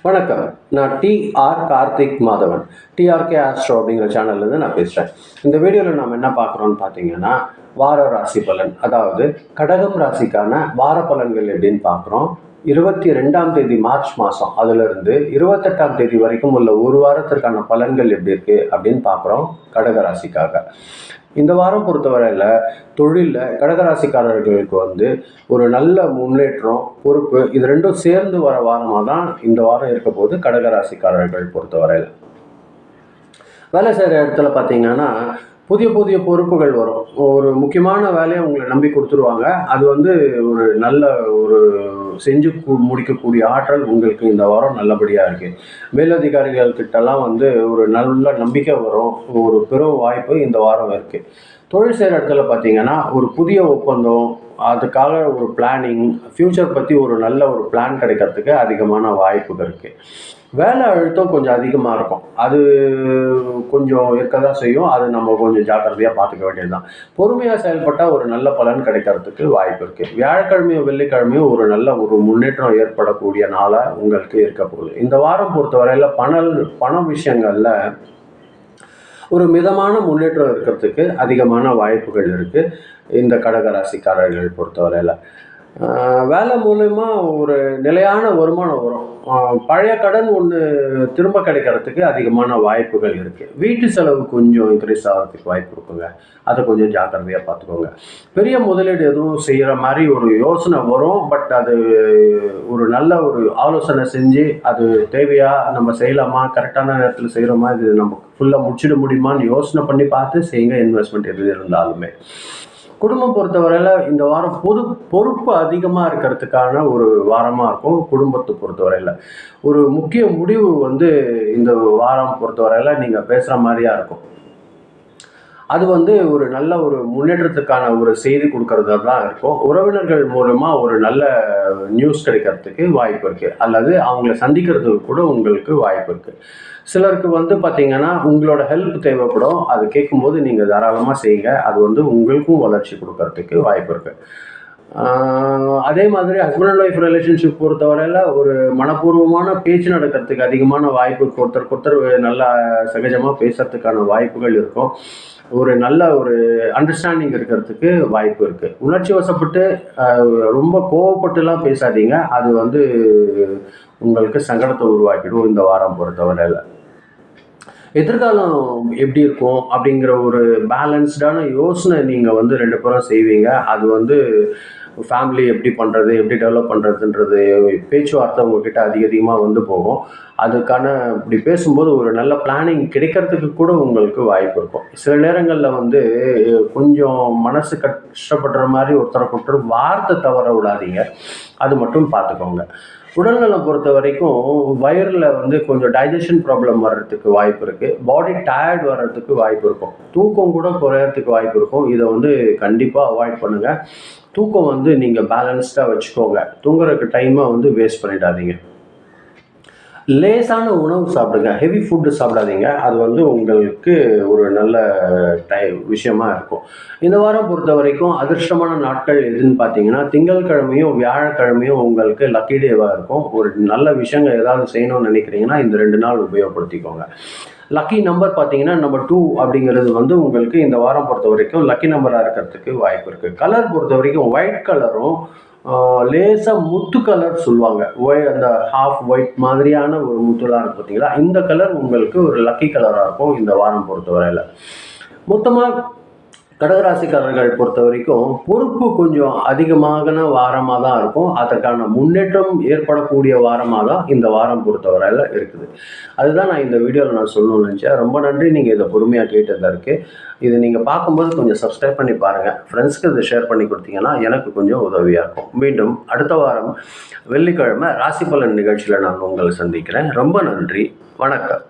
வணக்கம். நான் TR Karthik Madhavan. TRK Astro அப்படிங்கிற சேனல்லேருந்து நான் பேசுகிறேன். இந்த வீடியோவில் நாம் என்ன பார்க்குறோன்னு பார்த்தீங்கன்னா, வார ராசி பலன், அதாவது கடகம் ராசிக்கான வார பலன்கள் எப்படின்னு பார்க்குறோம். 22ஆம் தேதி மார்ச் மாதம் அதிலிருந்து 28ஆம் தேதி வரைக்கும் உள்ள ஒரு வாரத்திற்கான பலன்கள் எப்படி இருக்குது அப்படின்னு பார்க்குறோம் கடக ராசிக்காக. இந்த வாரம் பொறுத்தவரையில் தொழிலில் கடகராசிக்காரர்களுக்கு ஒரு நல்ல முன்னேற்றம், பொறுப்பு இது ரெண்டும் சேர்ந்து வர வாரமாக தான் இந்த வாரம் இருக்க போது. கடகராசிக்காரர்கள் பொறுத்தவரையில் வேலை செய்கிற இடத்துல பார்த்தீங்கன்னா புதிய புதிய பொறுப்புகள் வரும். ஒரு முக்கியமான வேலையை உங்களை நம்பி கொடுத்துருவாங்க. அது ஒரு நல்ல ஒரு செஞ்சு முடிக்கக்கூடிய ஆற்றல் உங்களுக்கு இந்த வாரம் நல்லபடியாக இருக்குது. மேலதிகாரிகள் கிட்டலாம் ஒரு நல்ல நம்பிக்கை வரும். ஒரு பெரும் வாய்ப்பு இந்த வாரம் இருக்குது. தொழில் செய்கிற இடத்துல பார்த்தீங்கன்னா ஒரு புதிய ஒப்பந்தம், அதுக்காக ஒரு பிளானிங், ஃப்யூச்சர் பற்றி ஒரு நல்ல ஒரு பிளான் கிடைக்கிறதுக்கு அதிகமான வாய்ப்புகள் இருக்குது. வேலை அழுத்தம் கொஞ்சம் அதிகமாக இருக்கும். அது கொஞ்சம் இருக்க தான் செய்யும். அது நம்ம கொஞ்சம் ஜாக்கிரதையாக பார்த்துக்க வேண்டியது தான். பொறுமையாக செயல்பட்டால் ஒரு நல்ல பலன் கிடைக்கிறதுக்கு வாய்ப்பு இருக்குது. வியாழக்கிழமையும் வெள்ளிக்கிழமையும் ஒரு நல்ல ஒரு முன்னேற்றம் ஏற்படக்கூடிய நாளாக உங்களுக்கு இருக்க போகுது. இந்த வாரம் பொறுத்தவரையில் பண விஷயங்களில் ஒரு மிதமான முன்னேற்றம் இருக்கிறதுக்கு அதிகமான வாய்ப்புகள் இருக்குது இந்த கடகராசிக்காரர்கள் பொறுத்தவரையில். வேலை மூலயமா ஒரு நிலையான வருமானம் வரும். பழைய கடன் ஒன்று திரும்ப கிடைக்கிறதுக்கு அதிகமான வாய்ப்புகள் இருக்குது. வீட்டு செலவு கொஞ்சம் இன்க்ரீஸ் ஆகிறதுக்கு வாய்ப்பு இருக்குங்க. அதை கொஞ்சம் ஜாக்கிரதையாக பார்த்துக்கோங்க. பெரிய முதலீடு எதுவும் செய்கிற மாதிரி ஒரு யோசனை வரும். பட் அது ஒரு நல்ல ஒரு ஆலோசனை செஞ்சு அது தேவையாக நம்ம செய்யலாமா, கரெக்டான நேரத்தில் செய்கிறோமா, இது நம்ம ஃபுல்லாக முடிச்சிட முடியுமான்னு யோசனை பண்ணி பார்த்து செய்யுங்க. இன்வெஸ்ட்மெண்ட் எது இருந்தாலுமே. குடும்பம் பொறுத்தவரையில் இந்த வாரம் பொறுப்பு அதிகமாக இருக்கிறதுக்கான ஒரு வாரமாக இருக்கும். குடும்பத்தை பொறுத்தவரையில் ஒரு முக்கிய முடிவு இந்த வாரம் பொறுத்தவரையில் நீங்கள் பேசுகிற மாதிரியா இருக்கும். அது ஒரு நல்ல ஒரு முன்னேற்றத்துக்கான ஒரு செய்தி கொடுக்கறதா தான் இருக்கும். உறவினர்கள் மூலமாக ஒரு நல்ல நியூஸ் கிடைக்கிறதுக்கு வாய்ப்பு இருக்குது. அல்லது அவங்கள சந்திக்கிறதுக்கு கூட உங்களுக்கு வாய்ப்பு இருக்குது. சிலருக்கு பார்த்தீங்கன்னா உங்களோட ஹெல்ப் தேவைப்படும். அது கேட்கும்போது நீங்கள் தாராளமாக செய்யுங்க. அது உங்களுக்கும் வளர்ச்சி கொடுக்கறதுக்கு வாய்ப்பு இருக்குது. அதே மாதிரி ஹஸ்பண்ட் அண்ட் ஒய்ஃப் ரிலேஷன்ஷிப் பொறுத்தவரையில் ஒரு மனப்பூர்வமான பேச்சு நடக்கிறதுக்கு அதிகமான வாய்ப்பு, ஒருத்தருக்கு நல்லா சகஜமாக பேசுறதுக்கான வாய்ப்புகள் இருக்கும். ஒரு நல்ல ஒரு அண்டர்ஸ்டாண்டிங் இருக்கிறதுக்கு வாய்ப்பு இருக்குது. உணர்ச்சி வசப்பட்டு ரொம்ப கோவப்பட்டுலாம் பேசாதீங்க. அது உங்களுக்கு சங்கடத்தை உருவாக்கிடும் இந்த வாரம் பொறுத்தவரையில். எதிர்காலம் எப்படி இருக்கும் அப்படிங்கிற ஒரு பேலன்ஸ்டான யோசனை நீங்கள் 2 பேரும் செய்வீங்க. அது ஃபேமிலி எப்படி பண்ணுறது, எப்படி டெவலப் பண்ணுறதுன்றது பேச்சுவார்த்தை உங்ககிட்ட அதிகமாக போகும். அதுக்கான இப்படி பேசும்போது ஒரு நல்ல பிளானிங் கிடைக்கிறதுக்கு கூட உங்களுக்கு வாய்ப்பு இருக்கும். சில நேரங்களில் கொஞ்சம் மனசு கஷ்டப்படுற மாதிரி ஒருத்தரை வார்த்தை தவற விடாதீங்க. அது மட்டும் பார்த்துக்கோங்க. உடல்நலம் பொறுத்த வரைக்கும் வயிறில் கொஞ்சம் டைஜஷன் ப்ராப்ளம் வர்றதுக்கு வாய்ப்பு இருக்குது. பாடி டயர்ட் வர்றதுக்கு வாய்ப்பு இருக்கும். தூக்கம் கூட குறையறதுக்கு வாய்ப்பு இருக்கும். இதை கண்டிப்பாக அவாய்ட் பண்ணுங்கள். தூக்கம் நீங்கள் பேலன்ஸ்டாக வச்சுக்கோங்க. தூங்குறதுக்கு டைமை வேஸ்ட் பண்ணிடாதீங்க. லேசான உணவு சாப்பிடுங்க. ஹெவி ஃபுட்டு சாப்பிடாதீங்க. அது உங்களுக்கு ஒரு நல்ல விஷயமா இருக்கும். இந்த வாரம் பொறுத்த வரைக்கும் அதிர்ஷ்டமான நாட்கள் எதுன்னு பார்த்தீங்கன்னா, திங்கட்கிழமையும் வியாழக்கிழமையும் உங்களுக்கு லக்கி டேவாக இருக்கும். ஒரு நல்ல விஷயங்கள் ஏதாவது செய்யணும்னு நினைக்கிறீங்கன்னா இந்த 2 நாள் உபயோகப்படுத்திக்கோங்க. லக்கி நம்பர் பார்த்தீங்கன்னா நம்பர் 2 அப்படிங்கிறது உங்களுக்கு இந்த வாரம் பொறுத்த வரைக்கும் லக்கி நம்பராக இருக்கிறதுக்கு வாய்ப்பு இருக்குது. கலர் பொறுத்த வரைக்கும் ஒயிட் கலரும் லேசாக முத்து கலர் சொல்லுவாங்க. அந்த ஹாஃப் ஒயிட் மாதிரியான ஒரு முத்துலாம் இருக்குது பார்த்தீங்களா, இந்த கலர் உங்களுக்கு ஒரு லக்கி கலராக இருக்கும் இந்த வாரம் பொறுத்தவரையில். மொத்தமாக கடகராசிக்காரர்கள் பொறுத்த வரைக்கும் பொறுப்பு கொஞ்சம் அதிகமான வாரமாக தான் இருக்கும். அதற்கான முன்னேற்றம் ஏற்படக்கூடிய வாரமாக தான் இந்த வாரம் பொறுத்தவரையில் இருக்குது. அதுதான் நான் இந்த வீடியோவில் சொல்லணும்னு நினச்சேன். ரொம்ப நன்றி நீங்கள் இதை பொறுமையாக கேட்டதற்கு. இது நீங்கள் பார்க்கும்போது கொஞ்சம் சப்ஸ்கிரைப் பண்ணி பாருங்கள். ஃப்ரெண்ட்ஸ்க்கு இதை ஷேர் பண்ணி கொடுத்தீங்கன்னா எனக்கு கொஞ்சம் உதவியாக இருக்கும். மீண்டும் அடுத்த வாரம் வெள்ளிக்கிழமை ராசி பலன் நிகழ்ச்சியில் நான் உங்களை சந்திக்கிறேன். ரொம்ப நன்றி. வணக்கம்.